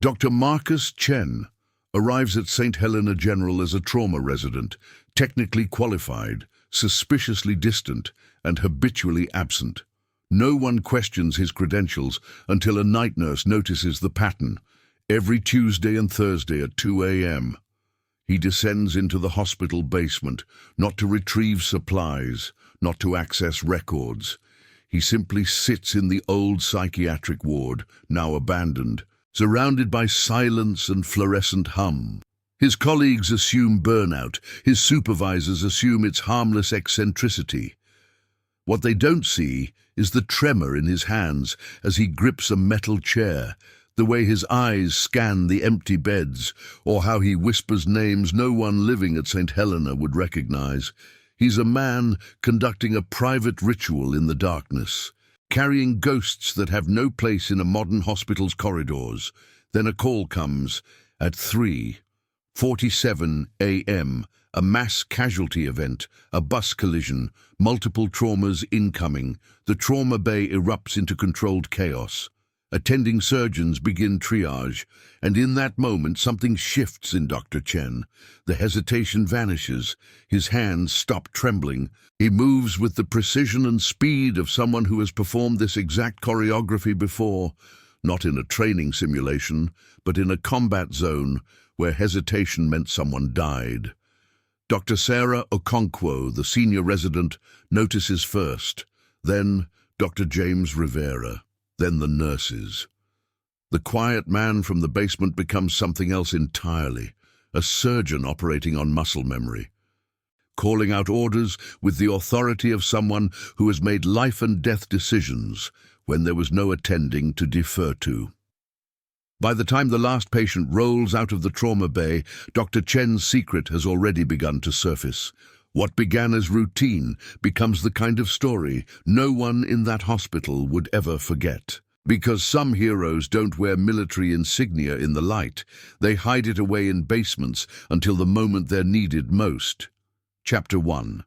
Dr. Marcus Chen arrives at St. Helena General as a trauma resident, technically qualified, suspiciously distant, and habitually absent. No one questions his credentials until a night nurse notices the pattern. Every Tuesday and Thursday at 2 a.m. He descends into the hospital basement, not to retrieve supplies, not to access records. He simply sits in the old psychiatric ward, now abandoned, surrounded by silence and fluorescent hum. His colleagues assume burnout, his supervisors assume its harmless eccentricity. What they don't see is the tremor in his hands as he grips a metal chair, the way his eyes scan the empty beds, or how he whispers names no one living at St. Helena would recognize. He's a man conducting a private ritual in the darkness, carrying ghosts that have no place in a modern hospital's corridors. Then a call comes at 3:47 a.m., a mass casualty event, a bus collision, multiple traumas incoming. The trauma bay erupts into controlled chaos. Attending surgeons begin triage, and in that moment something shifts in Dr. Chen. The hesitation vanishes, his hands stop trembling. He moves with the precision and speed of someone who has performed this exact choreography before, not in a training simulation, but in a combat zone where hesitation meant someone died. Dr. Sarah Okonkwo, the senior resident, notices first, then Dr. James Rivera. Then the nurses. The quiet man from the basement becomes something else entirely, a surgeon operating on muscle memory, calling out orders with the authority of someone who has made life and death decisions when there was no attending to defer to. By the time the last patient rolls out of the trauma bay, Dr. Chen's secret has already begun to surface. What began as routine becomes the kind of story no one in that hospital would ever forget. Because some heroes don't wear military insignia in the light, they hide it away in basements until the moment they're needed most. Chapter 1.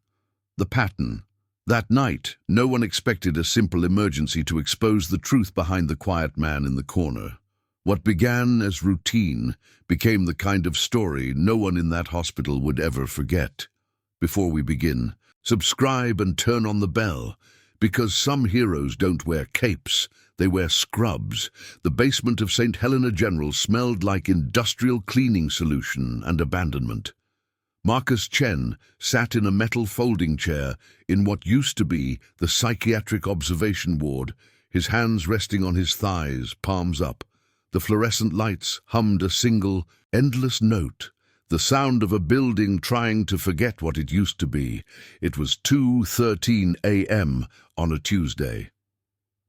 The Pattern. That night, no one expected a simple emergency to expose the truth behind the quiet man in the corner. What began as routine became the kind of story no one in that hospital would ever forget. Before we begin, subscribe and turn on the bell, because some heroes don't wear capes, they wear scrubs. The basement of St. Helena General smelled like industrial cleaning solution and abandonment. Marcus Chen sat in a metal folding chair in what used to be the psychiatric observation ward, his hands resting on his thighs, palms up. The fluorescent lights hummed a single, endless note. The sound of a building trying to forget what it used to be. It was 2:13 a.m. on a Tuesday.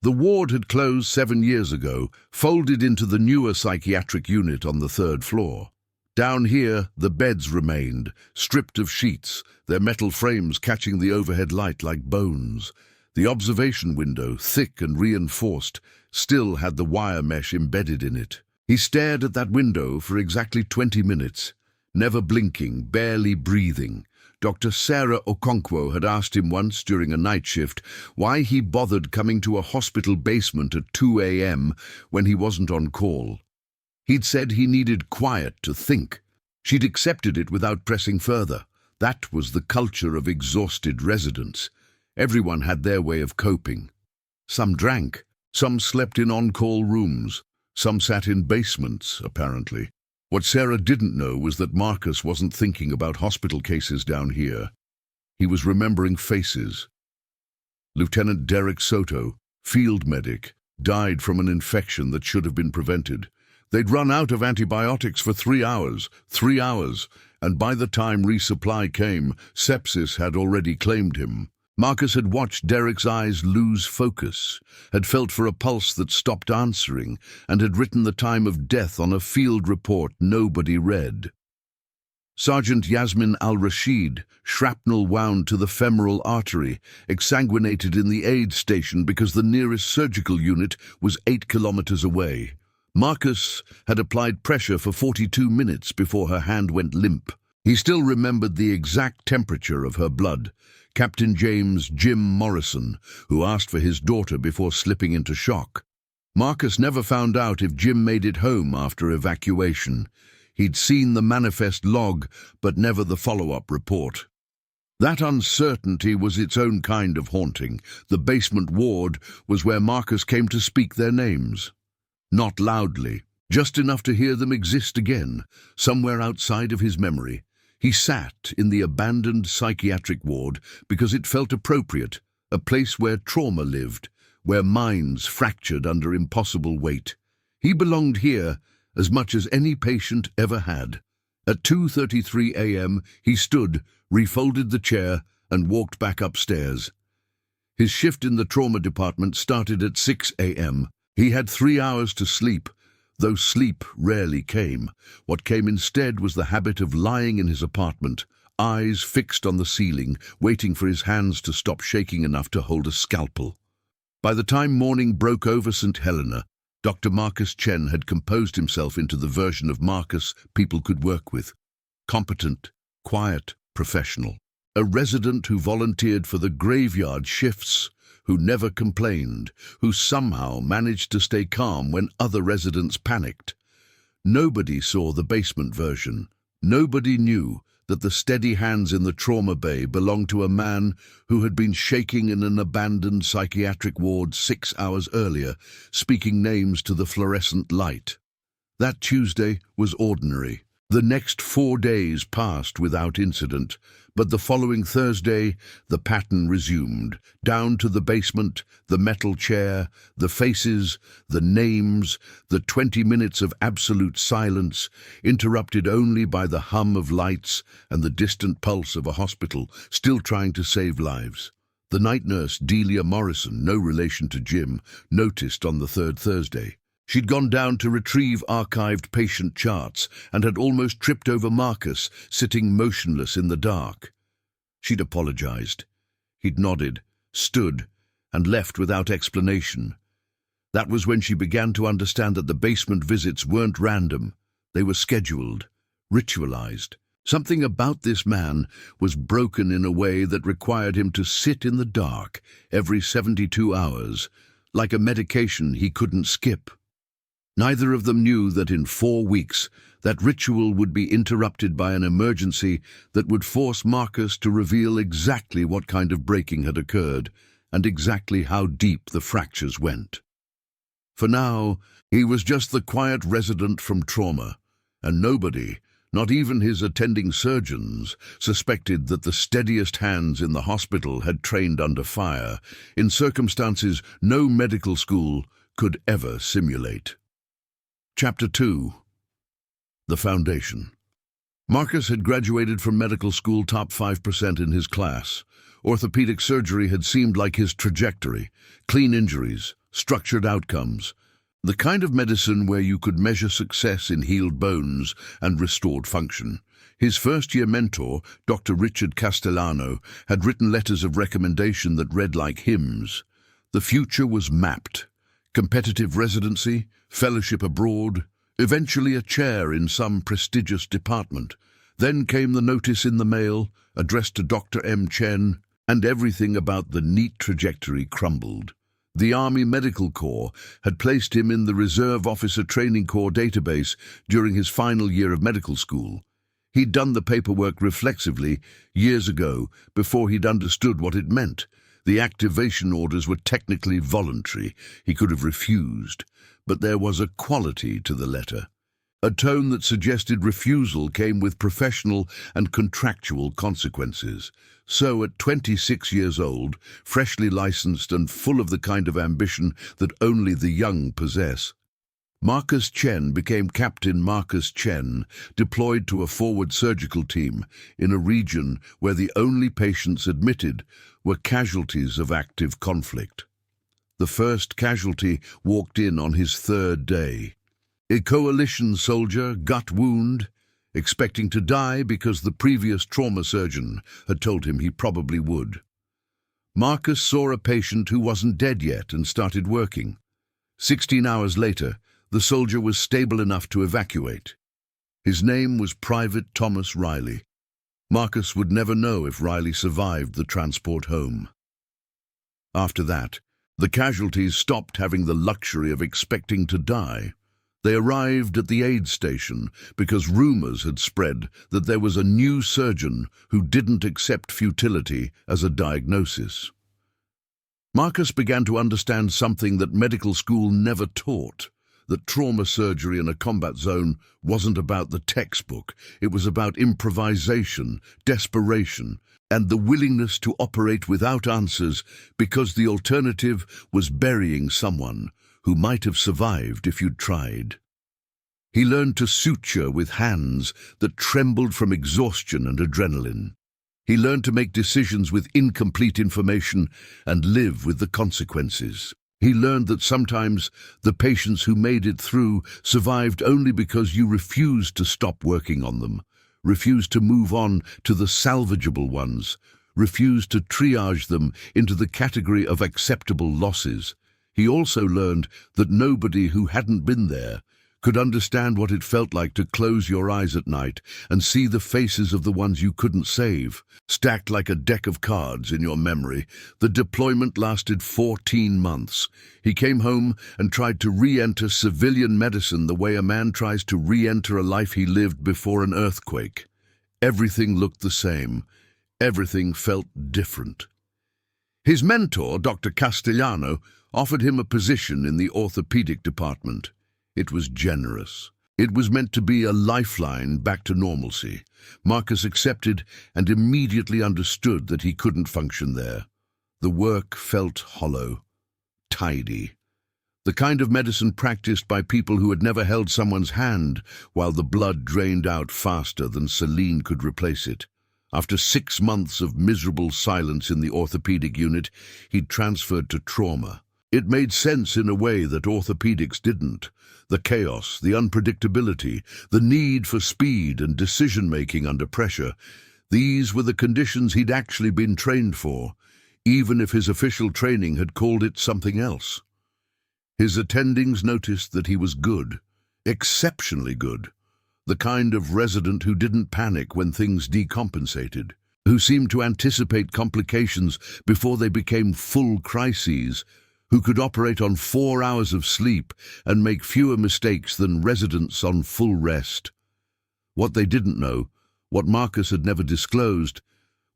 The ward had closed 7 years ago, folded into the newer psychiatric unit on the 3rd floor. Down here, the beds remained, stripped of sheets, their metal frames catching the overhead light like bones. The observation window, thick and reinforced, still had the wire mesh embedded in it. He stared at that window for exactly 20 minutes. Never blinking, barely breathing. Dr. Sarah Okonkwo had asked him once during a night shift why he bothered coming to a hospital basement at 2 a.m. when he wasn't on call. He'd said he needed quiet to think. She'd accepted it without pressing further. That was the culture of exhausted residents. Everyone had their way of coping. Some drank, some slept in on-call rooms, some sat in basements, apparently. What Sarah didn't know was that Marcus wasn't thinking about hospital cases down here. He was remembering faces. Lieutenant Derek Soto, field medic, died from an infection that should have been prevented. They'd run out of antibiotics for 3 hours, and by the time resupply came, sepsis had already claimed him. Marcus had watched Derek's eyes lose focus, had felt for a pulse that stopped answering, and had written the time of death on a field report nobody read. Sergeant Yasmin al-Rashid, shrapnel wound to the femoral artery, exsanguinated in the aid station because the nearest surgical unit was 8 kilometers away. Marcus had applied pressure for 42 minutes before her hand went limp. He still remembered the exact temperature of her blood. Captain James Jim Morrison, who asked for his daughter before slipping into shock. Marcus never found out if Jim made it home after evacuation. He'd seen the manifest log, but never the follow-up report. That uncertainty was its own kind of haunting. The basement ward was where Marcus came to speak their names. Not loudly, just enough to hear them exist again, somewhere outside of his memory. He sat in the abandoned psychiatric ward because it felt appropriate, a place where trauma lived, where minds fractured under impossible weight. He belonged here as much as any patient ever had. At 2:33 a.m., he stood, refolded the chair, and walked back upstairs. His shift in the trauma department started at 6 a.m. He had 3 hours to sleep, though sleep rarely came. What came instead was the habit of lying in his apartment, eyes fixed on the ceiling, waiting for his hands to stop shaking enough to hold a scalpel. By the time morning broke over St. Helena, Dr. Marcus Chen had composed himself into the version of Marcus people could work with. Competent, quiet, professional. A resident who volunteered for the graveyard shifts, who never complained, who somehow managed to stay calm when other residents panicked. Nobody saw the basement version. Nobody knew that the steady hands in the trauma bay belonged to a man who had been shaking in an abandoned psychiatric ward 6 hours earlier, speaking names to the fluorescent light. That Tuesday was ordinary. The next 4 days passed without incident, but the following Thursday, the pattern resumed. Down to the basement, the metal chair, the faces, the names, the 20 minutes of absolute silence, interrupted only by the hum of lights and the distant pulse of a hospital, still trying to save lives. The night nurse, Delia Morrison, no relation to Jim, noticed on the third Thursday. She'd gone down to retrieve archived patient charts and had almost tripped over Marcus, sitting motionless in the dark. She'd apologized. He'd nodded, stood, and left without explanation. That was when she began to understand that the basement visits weren't random. They were scheduled, ritualized. Something about this man was broken in a way that required him to sit in the dark every 72 hours, like a medication he couldn't skip. Neither of them knew that in 4 weeks, that ritual would be interrupted by an emergency that would force Marcus to reveal exactly what kind of breaking had occurred and exactly how deep the fractures went. For now, he was just the quiet resident from trauma, and nobody, not even his attending surgeons, suspected that the steadiest hands in the hospital had trained under fire, in circumstances no medical school could ever simulate. Chapter 2. The Foundation. Marcus had graduated from medical school top 5% in his class. Orthopedic surgery had seemed like his trajectory. Clean injuries, structured outcomes. The kind of medicine where you could measure success in healed bones and restored function. His first-year mentor, Dr. Richard Castellano, had written letters of recommendation that read like hymns. The future was mapped. Competitive residency, fellowship abroad, eventually a chair in some prestigious department. Then came the notice in the mail, addressed to Dr. M. Chen, and everything about the neat trajectory crumbled. The Army Medical Corps had placed him in the Reserve Officer Training Corps database during his final year of medical school. He'd done the paperwork reflexively years ago, before he'd understood what it meant. The activation orders were technically voluntary. He could have refused. But there was a quality to the letter. A tone that suggested refusal came with professional and contractual consequences. So at 26 years old, freshly licensed and full of the kind of ambition that only the young possess, Marcus Chen became Captain Marcus Chen, deployed to a forward surgical team in a region where the only patients admitted were casualties of active conflict. The first casualty walked in on his 3rd day. A coalition soldier, gut wound, expecting to die because the previous trauma surgeon had told him he probably would. Marcus saw a patient who wasn't dead yet and started working. 16 hours later, the soldier was stable enough to evacuate. His name was Private Thomas Riley. Marcus would never know if Riley survived the transport home. After that, The casualties stopped having the luxury of expecting to die. They arrived at the aid station because rumors had spread that there was a new surgeon who didn't accept futility as a diagnosis. Marcus began to understand something that medical school never taught, that trauma surgery in a combat zone wasn't about the textbook. It was about improvisation, desperation, and the willingness to operate without answers because the alternative was burying someone who might have survived if you'd tried. He learned to suture with hands that trembled from exhaustion and adrenaline. He learned to make decisions with incomplete information and live with the consequences. He learned that sometimes the patients who made it through survived only because you refused to stop working on them, refused to move on to the salvageable ones, refused to triage them into the category of acceptable losses. He also learned that nobody who hadn't been there could understand what it felt like to close your eyes at night and see the faces of the ones you couldn't save, stacked like a deck of cards in your memory. The deployment lasted 14 months. He came home and tried to re-enter civilian medicine the way a man tries to re-enter a life he lived before an earthquake. Everything looked the same. Everything felt different. His mentor, Dr. Castellano, offered him a position in the orthopedic department. It was generous. It was meant to be a lifeline back to normalcy. Marcus accepted and immediately understood that he couldn't function there. The work felt hollow, tidy. The kind of medicine practiced by people who had never held someone's hand while the blood drained out faster than saline could replace it. After 6 months of miserable silence in the orthopedic unit, he'd transferred to trauma. It made sense in a way that orthopedics didn't. The chaos, the unpredictability, the need for speed and decision-making under pressure, these were the conditions he'd actually been trained for, even if his official training had called it something else. His attendings noticed that he was good, exceptionally good, the kind of resident who didn't panic when things decompensated, who seemed to anticipate complications before they became full crises, who could operate on 4 hours of sleep and make fewer mistakes than residents on full rest. What they didn't know, what Marcus had never disclosed,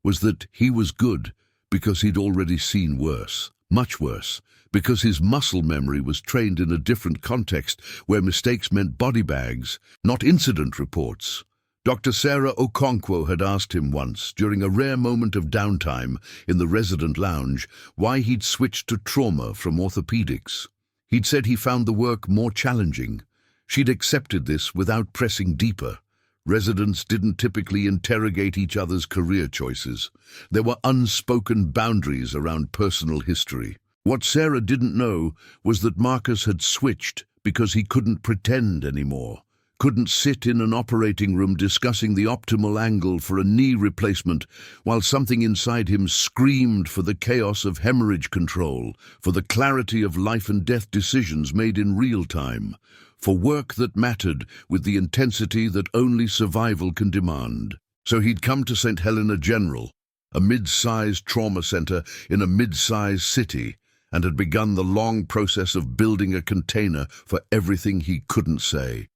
was that he was good because he'd already seen worse, much worse, because his muscle memory was trained in a different context where mistakes meant body bags, not incident reports. Dr. Sarah Okonkwo had asked him once, during a rare moment of downtime in the resident lounge, why he'd switched to trauma from orthopedics. He'd said he found the work more challenging. She'd accepted this without pressing deeper. Residents didn't typically interrogate each other's career choices. There were unspoken boundaries around personal history. What Sarah didn't know was that Marcus had switched because he couldn't pretend anymore. Couldn't sit in an operating room discussing the optimal angle for a knee replacement while something inside him screamed for the chaos of hemorrhage control, for the clarity of life and death decisions made in real time, for work that mattered with the intensity that only survival can demand. So he'd come to St. Helena General, a mid-sized trauma center in a mid-sized city, and had begun the long process of building a container for everything he couldn't say.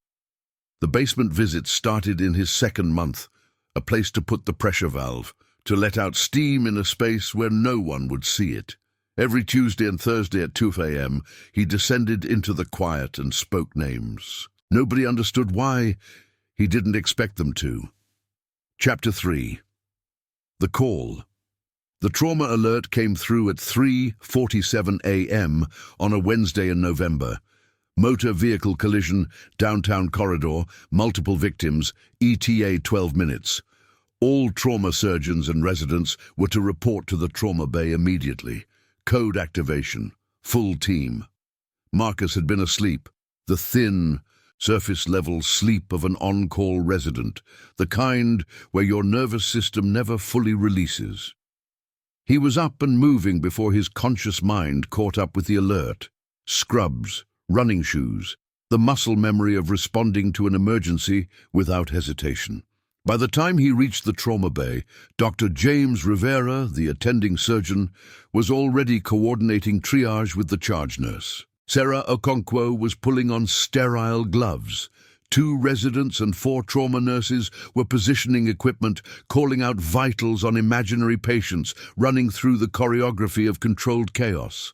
The basement visit started in his 2nd month, a place to put the pressure valve, to let out steam in a space where no one would see it. Every Tuesday and Thursday at 2 a.m., he descended into the quiet and spoke names. Nobody understood why. He didn't expect them to. Chapter 3. The Call. The trauma alert came through at 3:47 a.m. on a Wednesday in November. Motor vehicle collision, downtown corridor, multiple victims, ETA 12 minutes. All trauma surgeons and residents were to report to the trauma bay immediately. Code activation. Full team. Marcus had been asleep, the thin, surface-level sleep of an on-call resident, the kind where your nervous system never fully releases. He was up and moving before his conscious mind caught up with the alert. Scrubs, running shoes, the muscle memory of responding to an emergency without hesitation. By the time he reached the trauma bay, Dr. James Rivera, the attending surgeon, was already coordinating triage with the charge nurse. Sarah Okonkwo was pulling on sterile gloves. 2 residents and 4 trauma nurses were positioning equipment, calling out vitals on imaginary patients, running through the choreography of controlled chaos.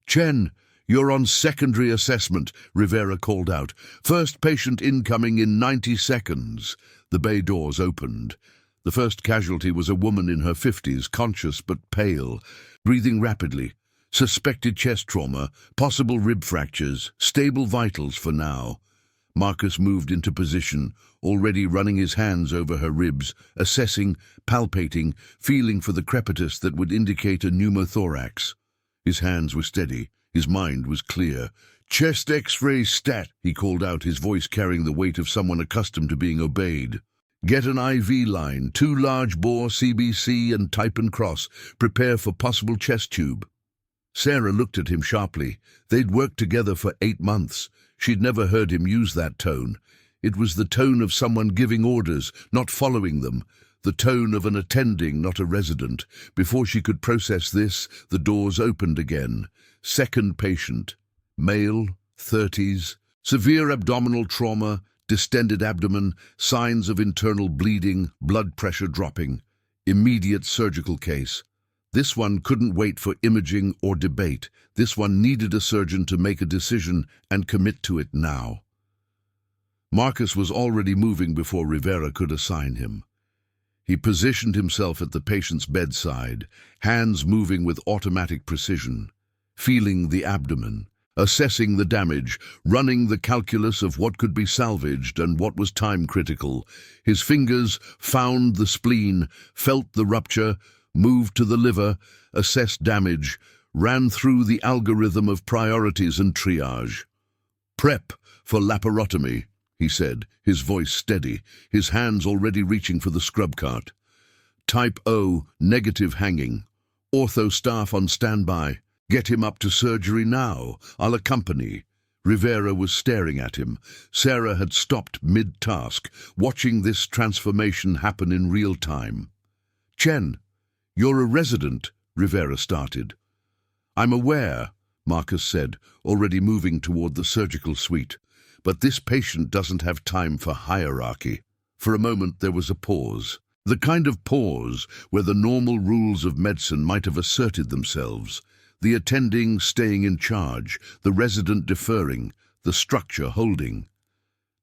"Chen, you're on secondary assessment," Rivera called out. "First patient incoming in 90 seconds. The bay doors opened. The first casualty was a woman in her 50s, conscious but pale, breathing rapidly. Suspected chest trauma, possible rib fractures, stable vitals for now. Marcus moved into position, already running his hands over her ribs, assessing, palpating, feeling for the crepitus that would indicate a pneumothorax. His hands were steady, his mind was clear. "Chest X-ray stat," he called out, his voice carrying the weight of someone accustomed to being obeyed. "Get an IV line, 2 large-bore CBC and type and cross. Prepare for possible chest tube." Sarah looked at him sharply. They'd worked together for 8 months. She'd never heard him use that tone. It was the tone of someone giving orders, not following them. The tone of an attending, not a resident. Before she could process this, the doors opened again. Second patient. Male, 30s. Severe abdominal trauma, distended abdomen, signs of internal bleeding, blood pressure dropping. Immediate surgical case. This one couldn't wait for imaging or debate. This one needed a surgeon to make a decision and commit to it now. Marcus was already moving before Rivera could assign him. He positioned himself at the patient's bedside, hands moving with automatic precision, feeling the abdomen, assessing the damage, running the calculus of what could be salvaged and what was time-critical. His fingers found the spleen, felt the rupture, moved to the liver, assessed damage, ran through the algorithm of priorities and triage. "Prep for laparotomy," he said, his voice steady, his hands already reaching for the scrub cart. "Type O, negative hanging. Ortho staff on standby. Get him up to surgery now. I'll accompany." Rivera was staring at him. Sarah had stopped mid-task, watching this transformation happen in real time. "Chen, you're a resident," Rivera started. "I'm aware," Marcus said, already moving toward the surgical suite. "But this patient doesn't have time for hierarchy." For a moment there was a pause. The kind of pause where the normal rules of medicine might have asserted themselves. The attending staying in charge, the resident deferring, the structure holding.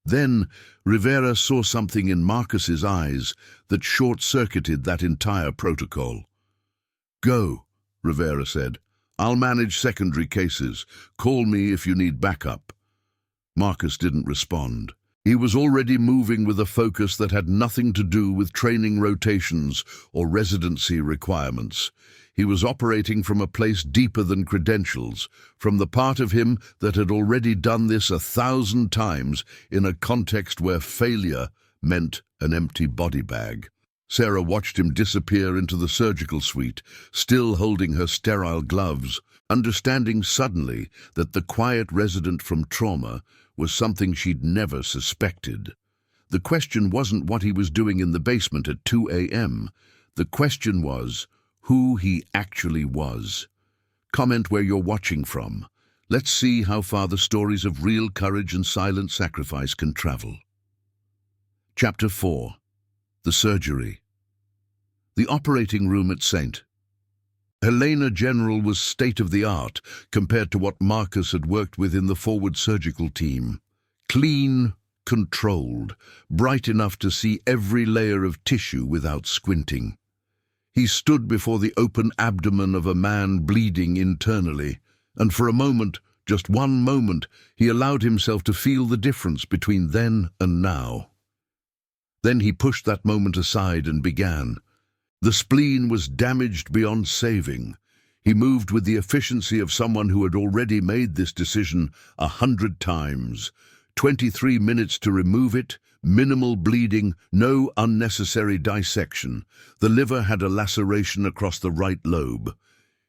Then Rivera saw something in Marcus's eyes that short-circuited that entire protocol. "Go," Rivera said. "I'll manage secondary cases. Call me if you need backup." Marcus didn't respond. He was already moving with a focus that had nothing to do with training rotations or residency requirements. He was operating from a place deeper than credentials, from the part of him that had already done this 1,000 times in a context where failure meant an empty body bag. Sarah watched him disappear into the surgical suite, still holding her sterile gloves, understanding suddenly that the quiet resident from trauma was something she'd never suspected. The question wasn't what he was doing in the basement at 2 a.m. The question was who he actually was. Comment where you're watching from. Let's see how far the stories of real courage and silent sacrifice can travel. Chapter 4. The Surgery. The operating room at St. Helena General was state-of-the-art compared to what Marcus had worked with in the forward surgical team. Clean, controlled, bright enough to see every layer of tissue without squinting. He stood before the open abdomen of a man bleeding internally, and for a moment, just one moment, he allowed himself to feel the difference between then and now. Then he pushed that moment aside and began. The spleen was damaged beyond saving. He moved with the efficiency of someone who had already made this decision 100 times. 23 minutes to remove it, minimal bleeding, no unnecessary dissection. The liver had a laceration across the right lobe.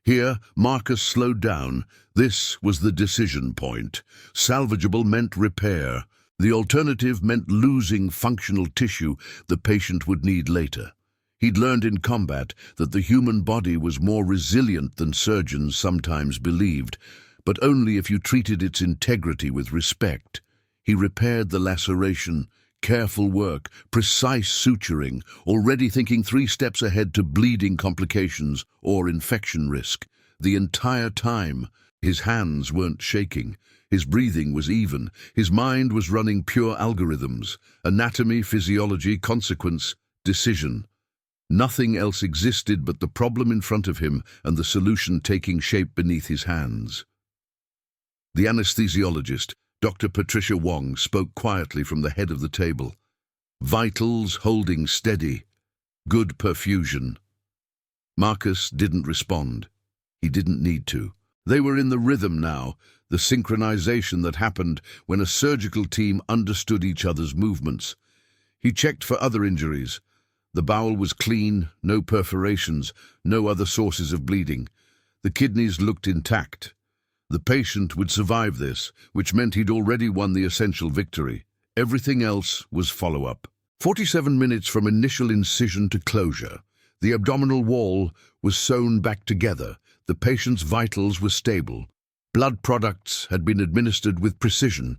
Here, Marcus slowed down. This was the decision point. Salvageable meant repair. The alternative meant losing functional tissue the patient would need later. He'd learned in combat that the human body was more resilient than surgeons sometimes believed, but only if you treated its integrity with respect. He repaired the laceration, careful work, precise suturing, already thinking 3 steps ahead to bleeding complications or infection risk. The entire time, his hands weren't shaking. His breathing was even. His mind was running pure algorithms: anatomy, physiology, consequence, decision. Nothing else existed but the problem in front of him and the solution taking shape beneath his hands. The anesthesiologist, Dr. Patricia Wong, spoke quietly from the head of the table. Vitals holding steady. Good perfusion. Marcus didn't respond. He didn't need to. They were in the rhythm now, the synchronization that happened when a surgical team understood each other's movements. He checked for other injuries. The bowel was clean, no perforations, no other sources of bleeding. The kidneys looked intact. The patient would survive this, which meant he'd already won the essential victory. Everything else was follow-up. 47 minutes from initial incision to closure. The abdominal wall was sewn back together. The patient's vitals were stable. Blood products had been administered with precision.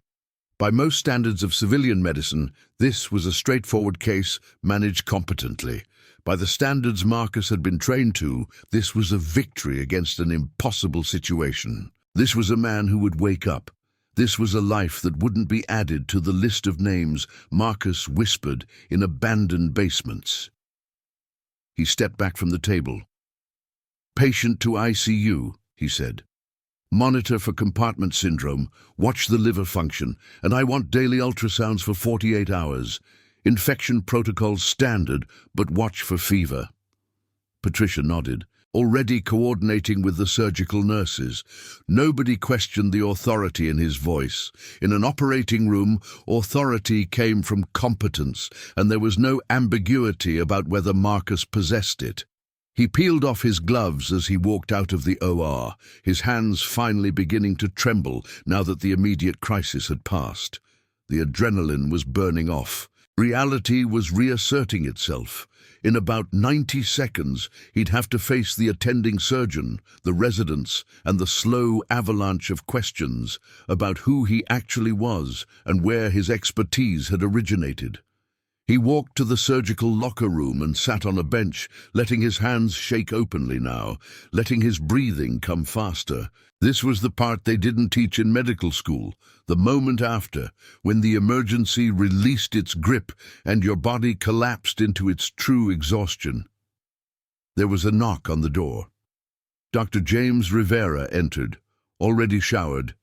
By most standards of civilian medicine, this was a straightforward case managed competently. By the standards Marcus had been trained to, this was a victory against an impossible situation. This was a man who would wake up. This was a life that wouldn't be added to the list of names Marcus whispered in abandoned basements. He stepped back from the table. "Patient to ICU," he said. "Monitor for compartment syndrome, watch the liver function, and I want daily ultrasounds for 48 hours. Infection protocols standard, but watch for fever." Patricia nodded, already coordinating with the surgical nurses. Nobody questioned the authority in his voice. In an operating room, authority came from competence, and there was no ambiguity about whether Marcus possessed it. He peeled off his gloves as he walked out of the OR, his hands finally beginning to tremble now that the immediate crisis had passed. The adrenaline was burning off. Reality was reasserting itself. In about 90 seconds, he'd have to face the attending surgeon, the residents, and the slow avalanche of questions about who he actually was and where his expertise had originated. He walked to the surgical locker room and sat on a bench, letting his hands shake openly now, letting his breathing come faster. This was the part they didn't teach in medical school, the moment after, when the emergency released its grip and your body collapsed into its true exhaustion. There was a knock on the door. Dr. James Rivera entered, already showered,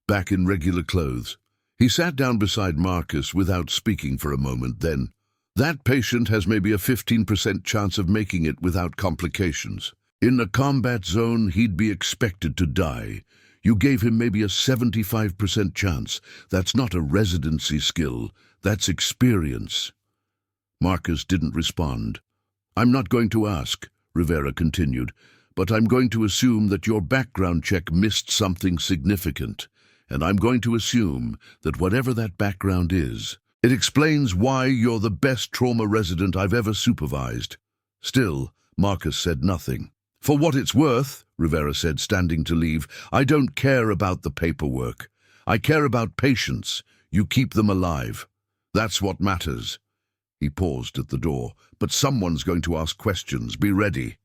back in regular clothes. He sat down beside Marcus without speaking for a moment, then, "That patient has maybe a 15% chance of making it without complications. In a combat zone, he'd be expected to die. You gave him maybe a 75% chance. That's not a residency skill. That's experience." Marcus didn't respond. "I'm not going to ask," Rivera continued, "but I'm going to assume that your background check missed something significant. And I'm going to assume that whatever that background is, it explains why you're the best trauma resident I've ever supervised." Still, Marcus said nothing. "For what it's worth," Rivera said, standing to leave, "I don't care about the paperwork. I care about patients. You keep them alive. That's what matters." He paused at the door. "But someone's going to ask questions. Be ready."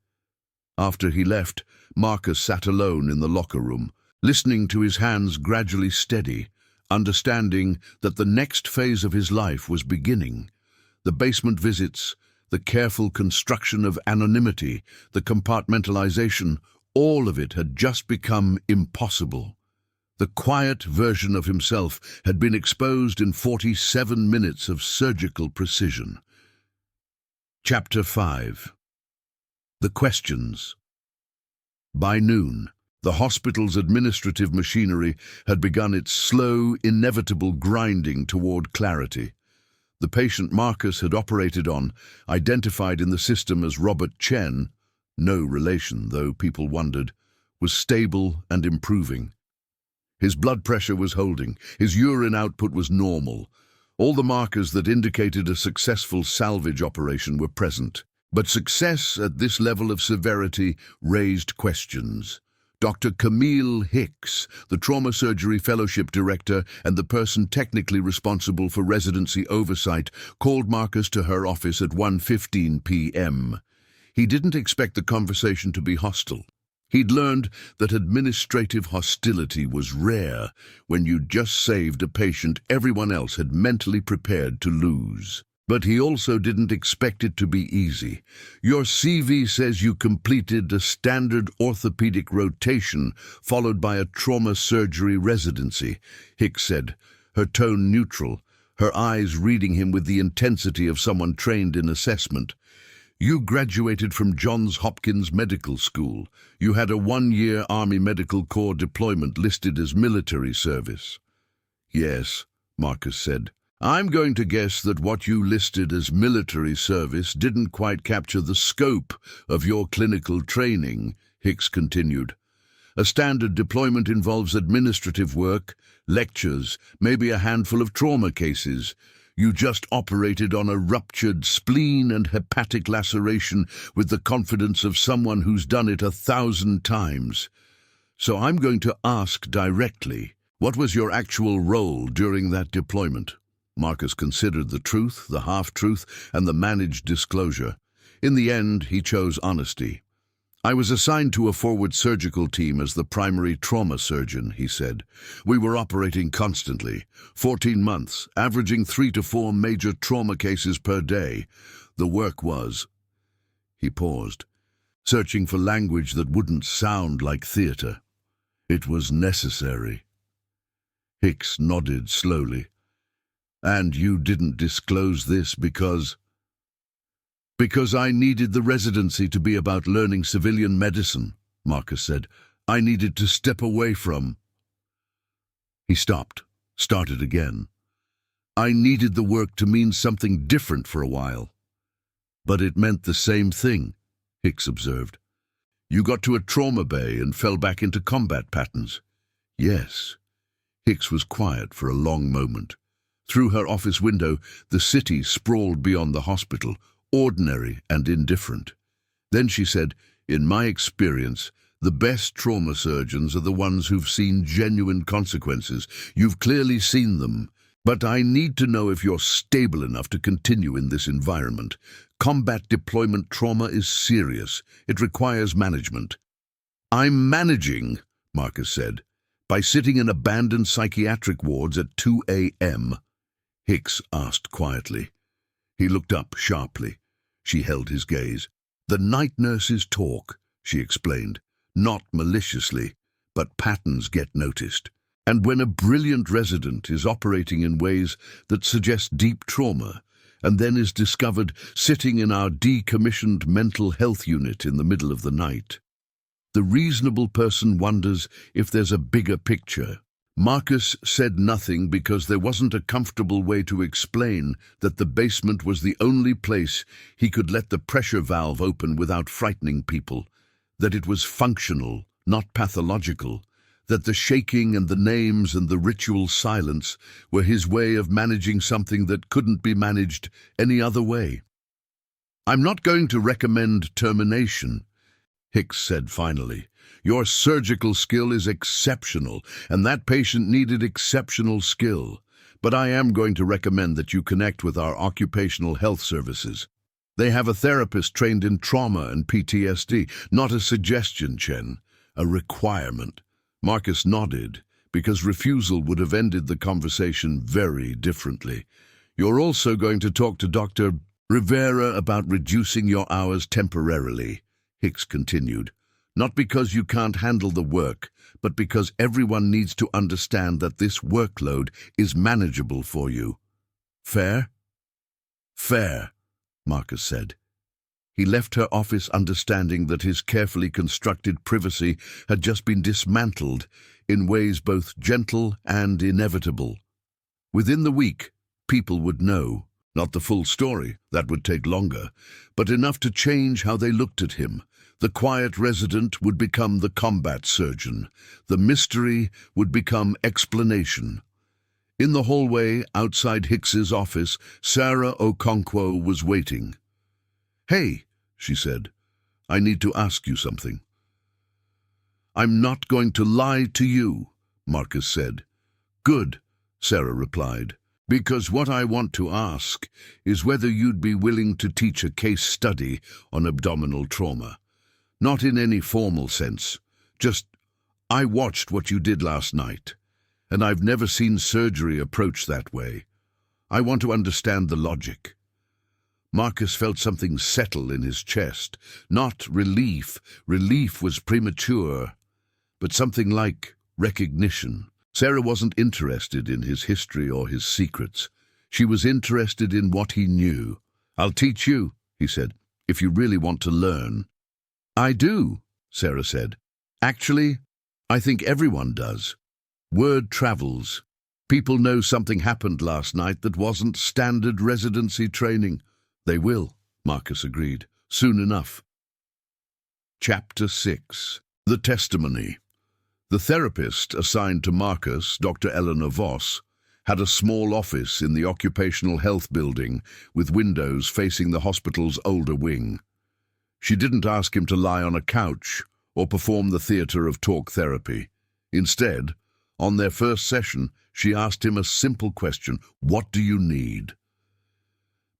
After he left, Marcus sat alone in the locker room, listening to his hands gradually steady, understanding that the next phase of his life was beginning. The basement visits, the careful construction of anonymity, the compartmentalization, all of it had just become impossible. The quiet version of himself had been exposed in 47 minutes of surgical precision. Chapter 5. The Questions. By noon, the hospital's administrative machinery had begun its slow, inevitable grinding toward clarity. The patient Marcus had operated on, identified in the system as Robert Chen, no relation, though people wondered, was stable and improving. His blood pressure was holding, his urine output was normal. All the markers that indicated a successful salvage operation were present. But success at this level of severity raised questions. Dr. Camille Hicks, the Trauma Surgery Fellowship Director and the person technically responsible for residency oversight, called Marcus to her office at 1:15 p.m. He didn't expect the conversation to be hostile. He'd learned that administrative hostility was rare when you'd just saved a patient everyone else had mentally prepared to lose. But he also didn't expect it to be easy. Your CV says you completed a standard orthopedic rotation followed by a trauma surgery residency, Hicks said, her tone neutral, her eyes reading him with the intensity of someone trained in assessment. You graduated from Johns Hopkins Medical School. You had a 1-year Army Medical Corps deployment listed as military service. Yes, Marcus said. I'm going to guess that what you listed as military service didn't quite capture the scope of your clinical training, Hicks continued. A standard deployment involves administrative work, lectures, maybe a handful of trauma cases. You just operated on a ruptured spleen and hepatic laceration with the confidence of someone who's done it 1,000 times. So I'm going to ask directly, what was your actual role during that deployment? Marcus considered the truth, the half-truth, and the managed disclosure. In the end, he chose honesty. I was assigned to a forward surgical team as the primary trauma surgeon, he said. We were operating constantly, 14 months, averaging 3 to 4 major trauma cases per day. The work was... He paused, searching for language that wouldn't sound like theater. It was necessary. Hicks nodded slowly. And you didn't disclose this because... Because I needed the residency to be about learning civilian medicine, Marcus said. I needed to step away from... He stopped, started again. I needed the work to mean something different for a while. But it meant the same thing, Hicks observed. You got to a trauma bay and fell back into combat patterns. Yes. Hicks was quiet for a long moment. Through her office window, the city sprawled beyond the hospital, ordinary and indifferent. Then she said, in my experience, the best trauma surgeons are the ones who've seen genuine consequences. You've clearly seen them. But I need to know if you're stable enough to continue in this environment. Combat deployment trauma is serious. It requires management. I'm managing, Marcus said, by sitting in abandoned psychiatric wards at 2 a.m., Hicks asked quietly. He looked up sharply. She held his gaze. The night nurses talk, she explained, not maliciously, but patterns get noticed. And when a brilliant resident is operating in ways that suggest deep trauma, and then is discovered sitting in our decommissioned mental health unit in the middle of the night, the reasonable person wonders if there's a bigger picture. Marcus said nothing because there wasn't a comfortable way to explain that the basement was the only place he could let the pressure valve open without frightening people, that it was functional, not pathological, that the shaking and the names and the ritual silence were his way of managing something that couldn't be managed any other way. I'm not going to recommend termination, Hicks said finally. Your surgical skill is exceptional, and that patient needed exceptional skill. But I am going to recommend that you connect with our occupational health services. They have a therapist trained in trauma and PTSD, not a suggestion, Chen, a requirement. Marcus nodded, because refusal would have ended the conversation very differently. You're also going to talk to Dr. Rivera about reducing your hours temporarily, Hicks continued. Not because you can't handle the work, but because everyone needs to understand that this workload is manageable for you. Fair? Fair, Marcus said. He left her office understanding that his carefully constructed privacy had just been dismantled in ways both gentle and inevitable. Within the week, people would know. Not the full story, that would take longer, but enough to change how they looked at him. The quiet resident would become the combat surgeon. The mystery would become explanation. In the hallway outside Hicks's office, Sarah Okonkwo was waiting. "Hey," she said, "I need to ask you something." "I'm not going to lie to you," Marcus said. "Good," Sarah replied, "because what I want to ask is whether you'd be willing to teach a case study on abdominal trauma. Not in any formal sense, just, I watched what you did last night, and I've never seen surgery approached that way. I want to understand the logic." Marcus felt something settle in his chest. Not relief. Relief was premature, but something like recognition. Sarah wasn't interested in his history or his secrets. She was interested in what he knew. "I'll teach you," he said, "if you really want to learn." "I do," Sarah said. "Actually, I think everyone does. Word travels. People know something happened last night that wasn't standard residency training." "They will," Marcus agreed, "soon enough." Chapter 6. The Testimony. The therapist assigned to Marcus, Dr. Eleanor Voss, had a small office in the occupational health building with windows facing the hospital's older wing. She didn't ask him to lie on a couch or perform the theater of talk therapy. Instead, on their first session, she asked him a simple question: "What do you need?"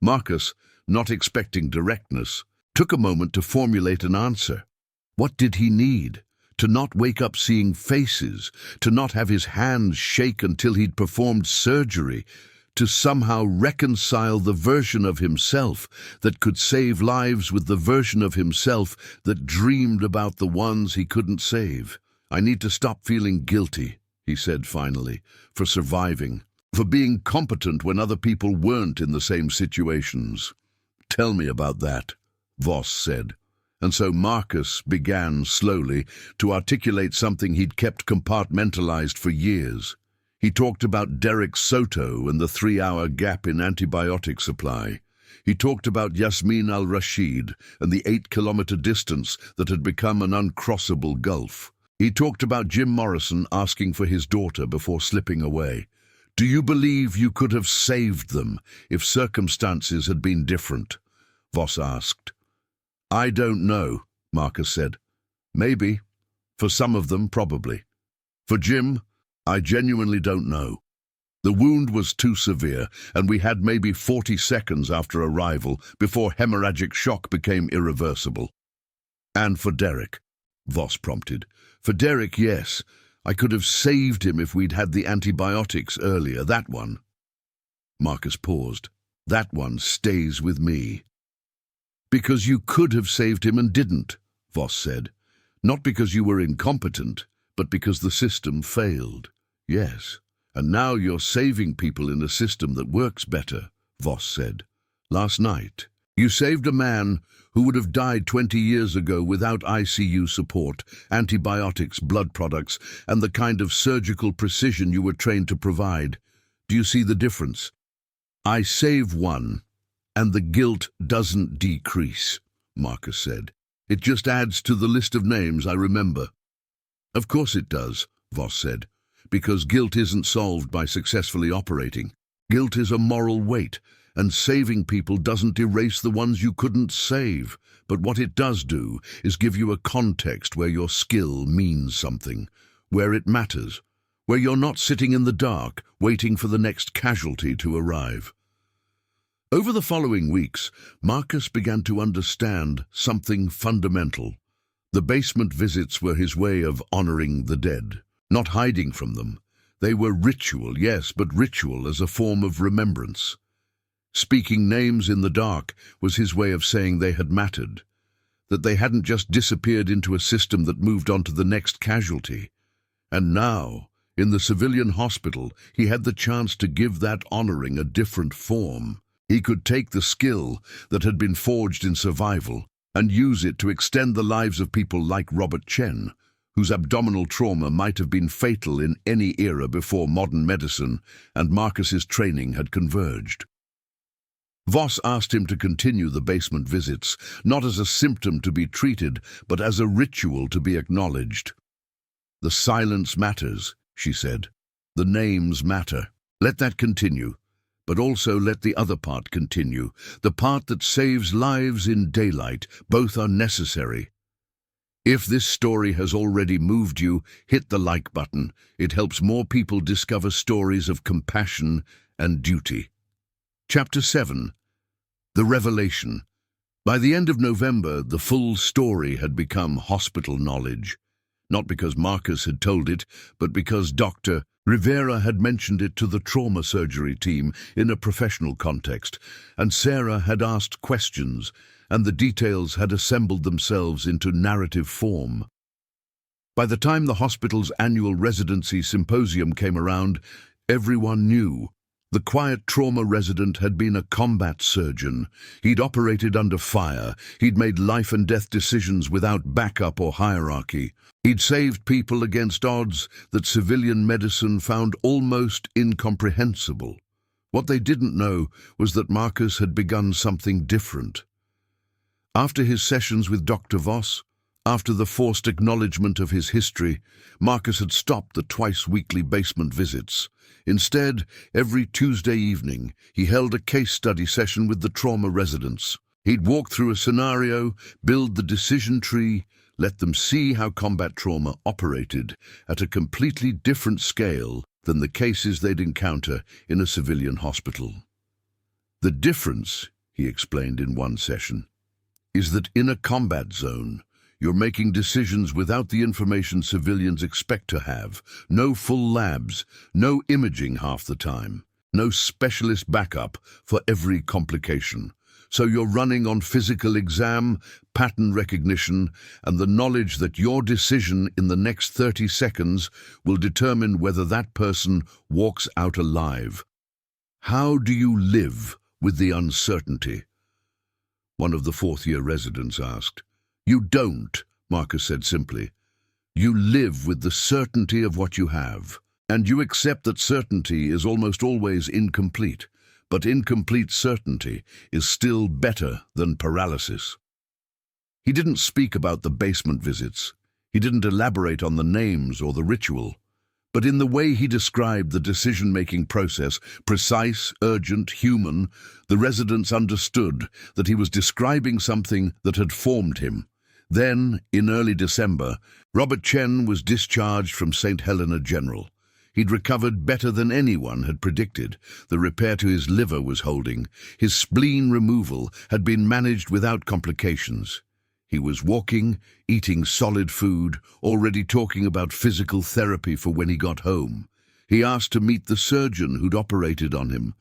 Marcus, not expecting directness, took a moment to formulate an answer. What did he need? To not wake up seeing faces, to not have his hands shake until he'd performed surgery, to somehow reconcile the version of himself that could save lives with the version of himself that dreamed about the ones he couldn't save. "I need to stop feeling guilty," he said finally, "for surviving, for being competent when other people weren't in the same situations." "Tell me about that," Voss said. And so Marcus began slowly to articulate something he'd kept compartmentalized for years. He talked about Derek Soto and the 3-hour gap in antibiotic supply. He talked about Yasmin al-Rashid and the 8-kilometer distance that had become an uncrossable gulf. He talked about Jim Morrison asking for his daughter before slipping away. "Do you believe you could have saved them if circumstances had been different?" Voss asked. "I don't know," Marcus said. "Maybe. For some of them, probably. For Jim, I genuinely don't know. The wound was too severe, and we had maybe 40 seconds after arrival before hemorrhagic shock became irreversible." "And for Derek," Voss prompted. "For Derek, yes. I could have saved him if we'd had the antibiotics earlier. That one." Marcus paused. "That one stays with me." "Because you could have saved him and didn't," Voss said. "Not because you were incompetent, but because the system failed." "Yes, and now you're saving people in a system that works better," Voss said. "Last night, you saved a man who would have died 20 years ago without ICU support, antibiotics, blood products, and the kind of surgical precision you were trained to provide. Do you see the difference? I save one, and the guilt doesn't decrease," Marcus said. "It just adds to the list of names I remember." "Of course it does," Voss said, "because guilt isn't solved by successfully operating. Guilt is a moral weight, and saving people doesn't erase the ones you couldn't save. But what it does do is give you a context where your skill means something, where it matters, where you're not sitting in the dark waiting for the next casualty to arrive." Over the following weeks, Marcus began to understand something fundamental. The basement visits were his way of honoring the dead, not hiding from them. They were ritual, yes, but ritual as a form of remembrance. Speaking names in the dark was his way of saying they had mattered, that they hadn't just disappeared into a system that moved on to the next casualty. And now, in the civilian hospital, he had the chance to give that honoring a different form. He could take the skill that had been forged in survival and use it to extend the lives of people like Robert Chen, whose abdominal trauma might have been fatal in any era before modern medicine and Marcus's training had converged. Voss asked him to continue the basement visits, not as a symptom to be treated, but as a ritual to be acknowledged. "The silence matters," she said. "The names matter. Let that continue, but also let the other part continue, the part that saves lives in daylight. Both are necessary. If this story has already moved you, hit the like button. It helps more people discover stories of compassion and duty. Chapter 7. The Revelation. By the end of November, the full story had become hospital knowledge. Not because Marcus had told it, but because Dr. Rivera had mentioned it to the trauma surgery team in a professional context, and Sarah had asked questions, and the details had assembled themselves into narrative form. By the time the hospital's annual residency symposium came around, everyone knew. The quiet trauma resident had been a combat surgeon. He'd operated under fire. He'd made life and death decisions without backup or hierarchy. He'd saved people against odds that civilian medicine found almost incomprehensible. What they didn't know was that Marcus had begun something different. After his sessions with Dr. Voss, after the forced acknowledgement of his history, Marcus had stopped the twice-weekly basement visits. Instead, every Tuesday evening, he held a case study session with the trauma residents. He'd walk through a scenario, build the decision tree, let them see how combat trauma operated at a completely different scale than the cases they'd encounter in a civilian hospital. The difference, he explained in one session, is that in a combat zone, you're making decisions without the information civilians expect to have. No full labs, no imaging half the time, no specialist backup for every complication. So you're running on physical exam, pattern recognition, and the knowledge that your decision in the next 30 seconds will determine whether that person walks out alive. How do you live with the uncertainty? One of the fourth-year residents asked. You don't, Marcus said simply. You live with the certainty of what you have, and you accept that certainty is almost always incomplete, but incomplete certainty is still better than paralysis. He didn't speak about the basement visits. He didn't elaborate on the names or the ritual. But in the way he described the decision-making process, precise, urgent, human, the residents understood that he was describing something that had formed him. Then, in early December, Robert Chen was discharged from St. Helena General. He'd recovered better than anyone had predicted. The repair to his liver was holding. His spleen removal had been managed without complications. He was walking, eating solid food, already talking about physical therapy for when he got home. He asked to meet the surgeon who'd operated on him.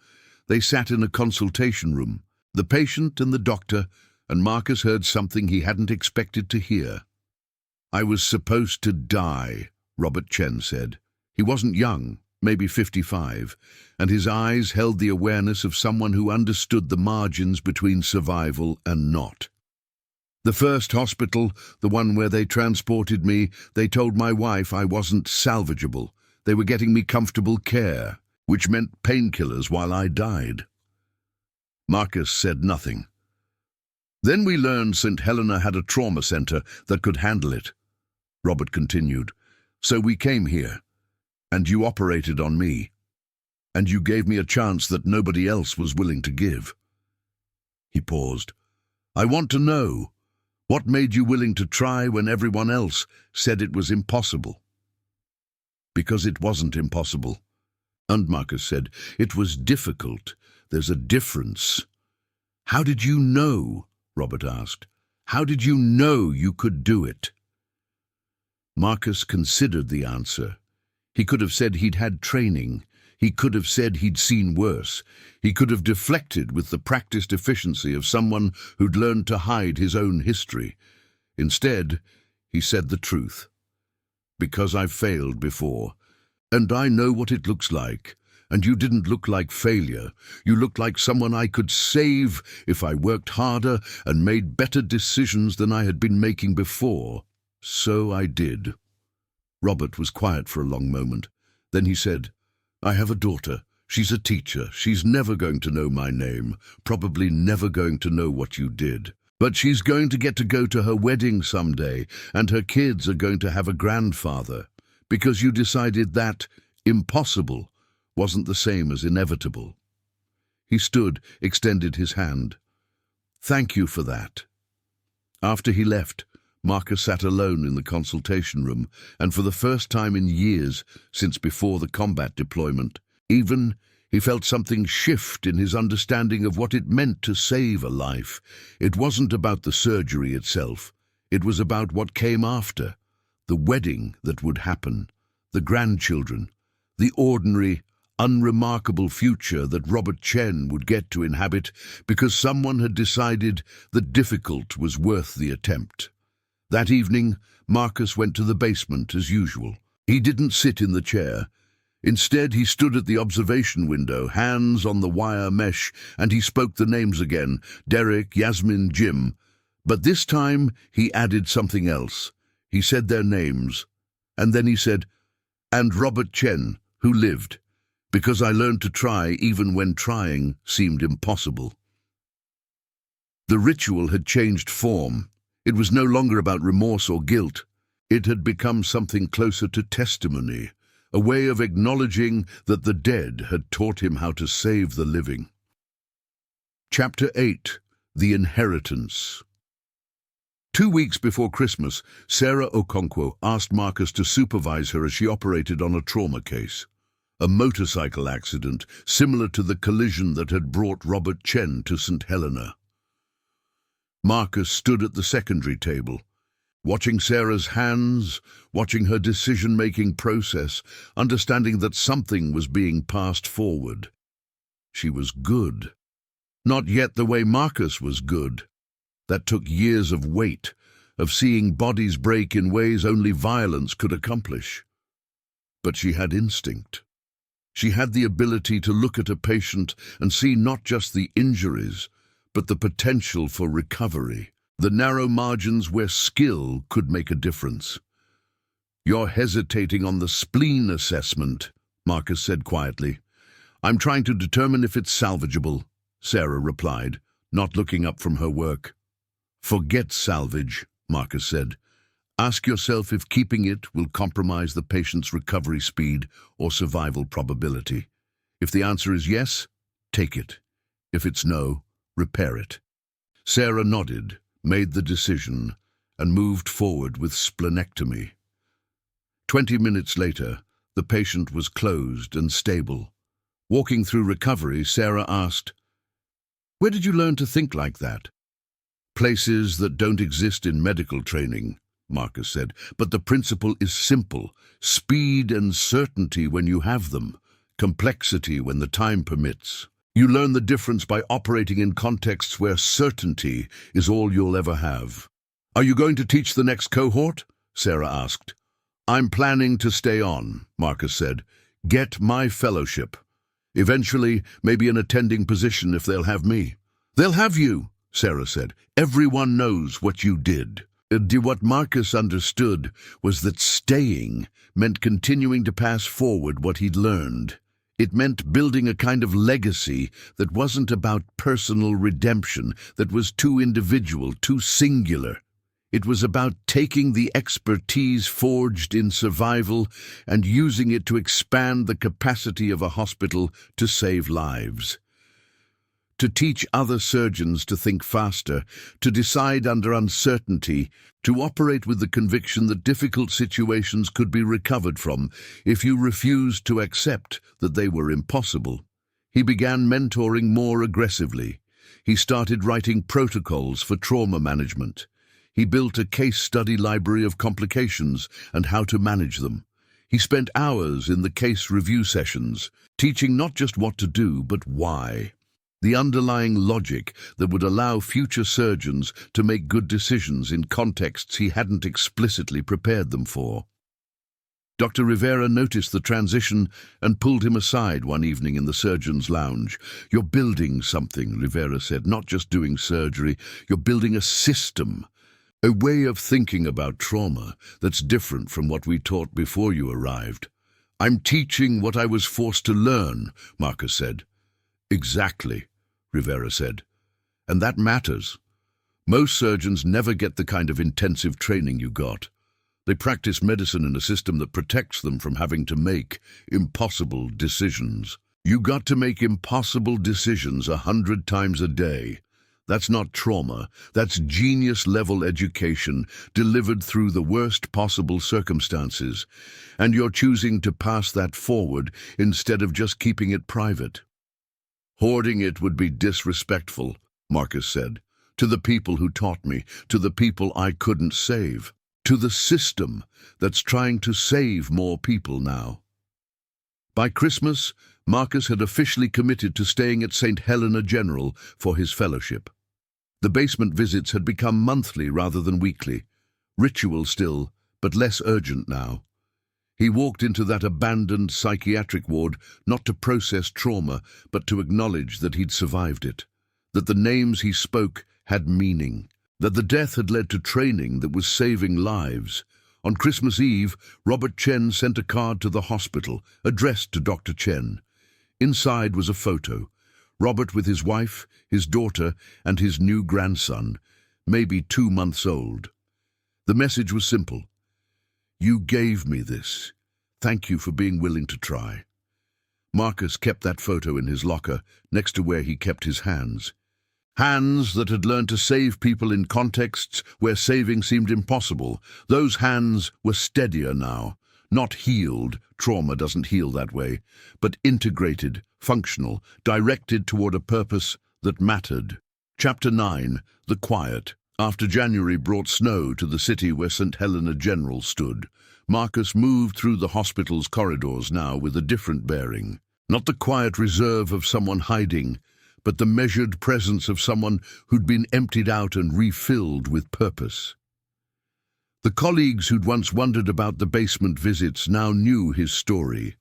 They sat in a consultation room, the patient and the doctor, and Marcus heard something he hadn't expected to hear. I was supposed to die, Robert Chen said. He wasn't young, maybe 55, and his eyes held the awareness of someone who understood the margins between survival and not. The first hospital, the one where they transported me, they told my wife I wasn't salvageable. They were getting me comfortable care, which meant painkillers while I died. Marcus said nothing. Then we learned St. Helena had a trauma center that could handle it. Robert continued. So we came here, and you operated on me, and you gave me a chance that nobody else was willing to give. He paused. I want to know. What made you willing to try when everyone else said it was impossible? Because it wasn't impossible. And Marcus said, it was difficult. There's a difference. How did you know? Robert asked. How did you know you could do it? Marcus considered the answer. He could have said he'd had training. He could have said he'd seen worse. He could have deflected with the practiced efficiency of someone who'd learned to hide his own history. Instead, he said the truth. Because I've failed before, and I know what it looks like. And you didn't look like failure. You looked like someone I could save if I worked harder and made better decisions than I had been making before. So I did. Robert was quiet for a long moment. Then he said, I have a daughter. She's a teacher. She's never going to know my name, probably never going to know what you did. But she's going to get to go to her wedding someday, and her kids are going to have a grandfather, because you decided that impossible wasn't the same as inevitable. He stood, extended his hand. "Thank you for that." After he left, Marcus sat alone in the consultation room, and for the first time in years, since before the combat deployment, he felt something shift in his understanding of what it meant to save a life. It wasn't about the surgery itself. It was about what came after, the wedding that would happen, the grandchildren, the ordinary, unremarkable future that Robert Chen would get to inhabit because someone had decided that difficult was worth the attempt. That evening, Marcus went to the basement as usual. He didn't sit in the chair. Instead, he stood at the observation window, hands on the wire mesh, and he spoke the names again, Derek, Yasmin, Jim. But this time, he added something else. He said their names, and then he said, "And Robert Chen, who lived, because I learned to try even when trying seemed impossible." The ritual had changed form. It was no longer about remorse or guilt. It had become something closer to testimony, a way of acknowledging that the dead had taught him how to save the living. Chapter 8. The Inheritance. 2 weeks before Christmas, Sarah Okonkwo asked Marcus to supervise her as she operated on a trauma case. A motorcycle accident, similar to the collision that had brought Robert Chen to St. Helena. Marcus stood at the secondary table, watching Sarah's hands, watching her decision-making process, understanding that something was being passed forward. She was good. Not yet the way Marcus was good. That took years of wait, of seeing bodies break in ways only violence could accomplish. But she had instinct. She had the ability to look at a patient and see not just the injuries, but the potential for recovery, the narrow margins where skill could make a difference. "You're hesitating on the spleen assessment," Marcus said quietly. "I'm trying to determine if it's salvageable," Sarah replied, not looking up from her work. "Forget salvage," Marcus said. "Ask yourself if keeping it will compromise the patient's recovery speed or survival probability. If the answer is yes, take it. If it's no, repair it." Sarah nodded, made the decision, and moved forward with splenectomy. 20 minutes later, the patient was closed and stable. Walking through recovery, Sarah asked, "Where did you learn to think like that?" "Places that don't exist in medical training," Marcus said, "but the principle is simple. Speed and certainty when you have them, complexity when the time permits. You learn the difference by operating in contexts where certainty is all you'll ever have." "Are you going to teach the next cohort?" Sarah asked. "I'm planning to stay on," Marcus said. "Get my fellowship. Eventually, maybe an attending position if they'll have me." "They'll have you," Sarah said. "Everyone knows what you did." What Marcus understood was that staying meant continuing to pass forward what he'd learned. It meant building a kind of legacy that wasn't about personal redemption, that was too individual, too singular. It was about taking the expertise forged in survival and using it to expand the capacity of a hospital to save lives. To teach other surgeons to think faster, to decide under uncertainty, to operate with the conviction that difficult situations could be recovered from if you refused to accept that they were impossible. He began mentoring more aggressively. He started writing protocols for trauma management. He built a case study library of complications and how to manage them. He spent hours in the case review sessions, teaching not just what to do, but why. The underlying logic that would allow future surgeons to make good decisions in contexts he hadn't explicitly prepared them for. Dr. Rivera noticed the transition and pulled him aside one evening in the surgeon's lounge. "You're building something," Rivera said, "not just doing surgery. You're building a system, a way of thinking about trauma that's different from what we taught before you arrived." "I'm teaching what I was forced to learn," Marcus said. "Exactly," Rivera said. "And that matters. Most surgeons never get the kind of intensive training you got. They practice medicine in a system that protects them from having to make impossible decisions. You got to make impossible decisions 100 times a day. That's not trauma. That's genius-level education delivered through the worst possible circumstances. And you're choosing to pass that forward instead of just keeping it private. Hoarding it would be disrespectful, Marcus said, to the people who taught me, to the people I couldn't save, to the system that's trying to save more people now. By Christmas, Marcus had officially committed to staying at St. Helena General for his fellowship. The basement visits had become monthly rather than weekly, ritual still, but less urgent now. He walked into that abandoned psychiatric ward not to process trauma, but to acknowledge that he'd survived it, that the names he spoke had meaning, that the death had led to training that was saving lives. On Christmas Eve, Robert Chen sent a card to the hospital, addressed to Dr. Chen. Inside was a photo. Robert with his wife, his daughter, and his new grandson, maybe 2 months old. The message was simple. You gave me this. Thank you for being willing to try. Marcus kept that photo in his locker, next to where he kept his hands. Hands that had learned to save people in contexts where saving seemed impossible. Those hands were steadier now. Not healed, trauma doesn't heal that way, but integrated, functional, directed toward a purpose that mattered. Chapter 9, The Quiet. After January brought snow to the city where St. Helena General stood, Marcus moved through the hospital's corridors now with a different bearing. Not the quiet reserve of someone hiding, but the measured presence of someone who'd been emptied out and refilled with purpose. The colleagues who'd once wondered about the basement visits now knew his story.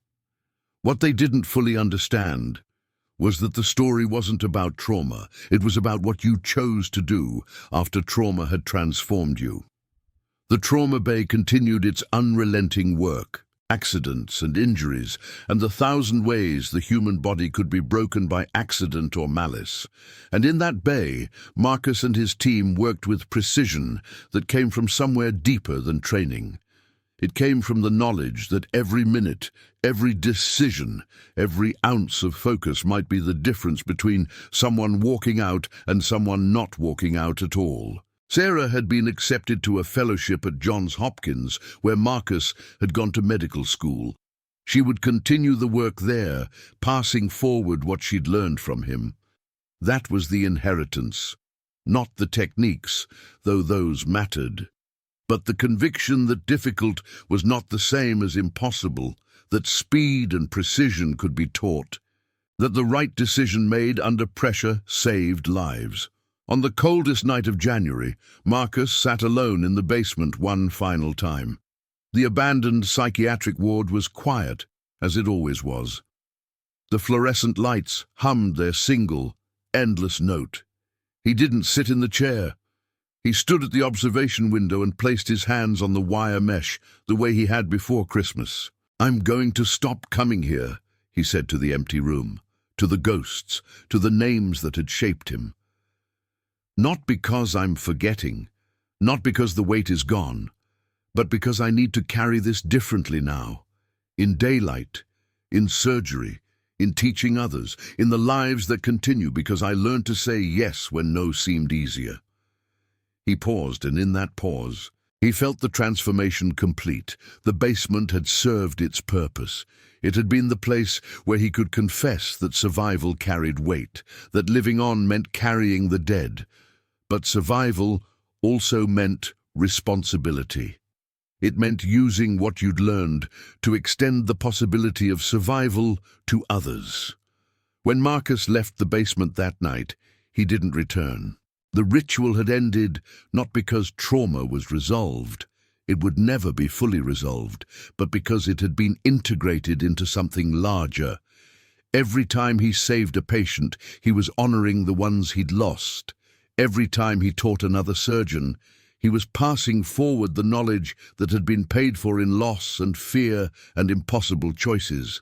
What they didn't fully understand was that the story wasn't about trauma. It was about what you chose to do after trauma had transformed you. The trauma bay continued its unrelenting work. Accidents and injuries, and the 1,000 ways the human body could be broken by accident or malice. And in that bay, Marcus and his team worked with precision that came from somewhere deeper than training. It came from the knowledge that every minute, every decision, every ounce of focus might be the difference between someone walking out and someone not walking out at all. Sarah had been accepted to a fellowship at Johns Hopkins, where Marcus had gone to medical school. She would continue the work there, passing forward what she'd learned from him. That was the inheritance, not the techniques, though those mattered. But the conviction that difficult was not the same as impossible, that speed and precision could be taught, that the right decision made under pressure saved lives. On the coldest night of January, Marcus sat alone in the basement one final time. The abandoned psychiatric ward was quiet, as it always was. The fluorescent lights hummed their single, endless note. He didn't sit in the chair. He stood at the observation window and placed his hands on the wire mesh, the way he had before Christmas. "I'm going to stop coming here," he said to the empty room, to the ghosts, to the names that had shaped him. Not because I'm forgetting, not because the weight is gone, but because I need to carry this differently now. In daylight, in surgery, in teaching others, in the lives that continue, because I learned to say yes when no seemed easier. He paused, and in that pause, he felt the transformation complete. The basement had served its purpose. It had been the place where he could confess that survival carried weight, that living on meant carrying the dead. But survival also meant responsibility. It meant using what you'd learned to extend the possibility of survival to others. When Marcus left the basement that night, he didn't return. The ritual had ended not because trauma was resolved. It would never be fully resolved, but because it had been integrated into something larger. Every time he saved a patient, he was honoring the ones he'd lost. Every time he taught another surgeon, he was passing forward the knowledge that had been paid for in loss and fear and impossible choices.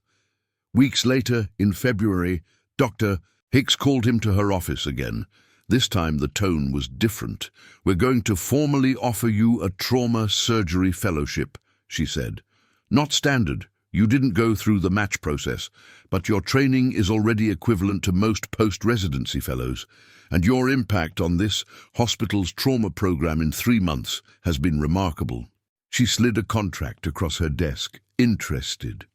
Weeks later, in February, Dr. Hicks called him to her office again. This time the tone was different. "We're going to formally offer you a trauma surgery fellowship," she said. "Not standard. You didn't go through the match process, but your training is already equivalent to most post-residency fellows, and your impact on this hospital's trauma program in 3 months has been remarkable." She slid a contract across her desk, interested.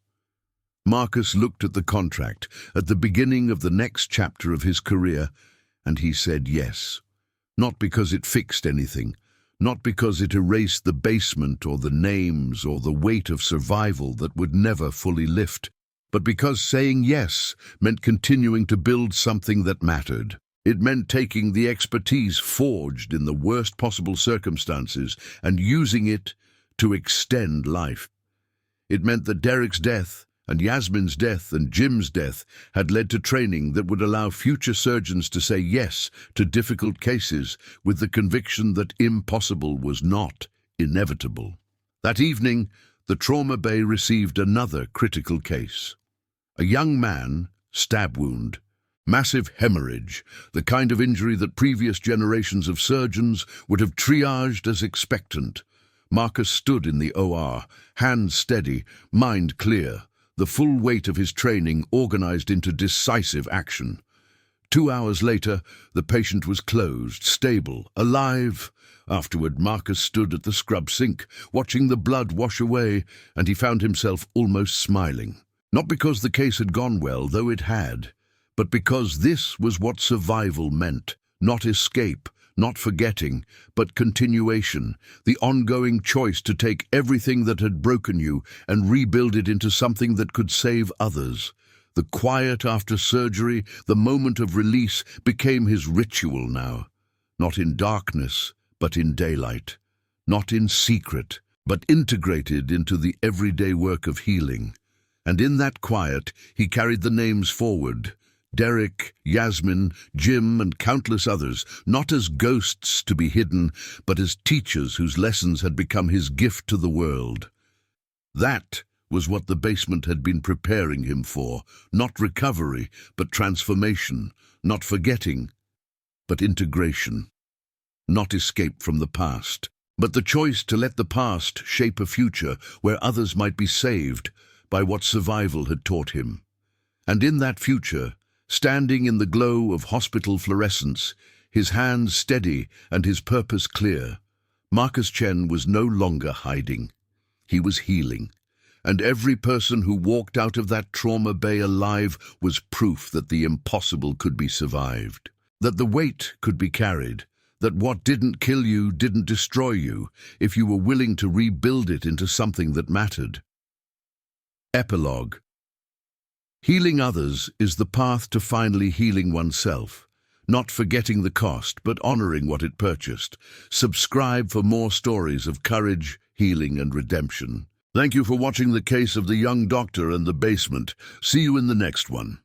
Marcus looked at the contract at the beginning of the next chapter of his career, and he said yes. Not because it fixed anything, not because it erased the basement or the names or the weight of survival that would never fully lift, but because saying yes meant continuing to build something that mattered. It meant taking the expertise forged in the worst possible circumstances and using it to extend life. It meant that Derek's death and Yasmin's death and Jim's death had led to training that would allow future surgeons to say yes to difficult cases with the conviction that impossible was not inevitable. That evening, the trauma bay received another critical case. A young man, stab wound, massive hemorrhage, the kind of injury that previous generations of surgeons would have triaged as expectant. Marcus stood in the OR, hands steady, mind clear, the full weight of his training organized into decisive action. 2 hours later, the patient was closed, stable, alive. Afterward, Marcus stood at the scrub sink, watching the blood wash away, and he found himself almost smiling. Not because the case had gone well, though it had, but because this was what survival meant. Not escape, not forgetting, but continuation, the ongoing choice to take everything that had broken you and rebuild it into something that could save others. The quiet after surgery, the moment of release, became his ritual now. Not in darkness, but in daylight. Not in secret, but integrated into the everyday work of healing. And in that quiet, he carried the names forward. Derek, Yasmin, Jim, and countless others, not as ghosts to be hidden, but as teachers whose lessons had become his gift to the world. That was what the basement had been preparing him for, not recovery, but transformation, not forgetting, but integration, not escape from the past, but the choice to let the past shape a future where others might be saved by what survival had taught him. And in that future, standing in the glow of hospital fluorescence, his hands steady and his purpose clear, Marcus Chen was no longer hiding. He was healing. And every person who walked out of that trauma bay alive was proof that the impossible could be survived, that the weight could be carried, that what didn't kill you didn't destroy you if you were willing to rebuild it into something that mattered. Epilogue. Healing others is the path to finally healing oneself, not forgetting the cost, but honoring what it purchased. Subscribe for more stories of courage, healing, and redemption. Thank you for watching the case of the young doctor and the basement. See you in the next one.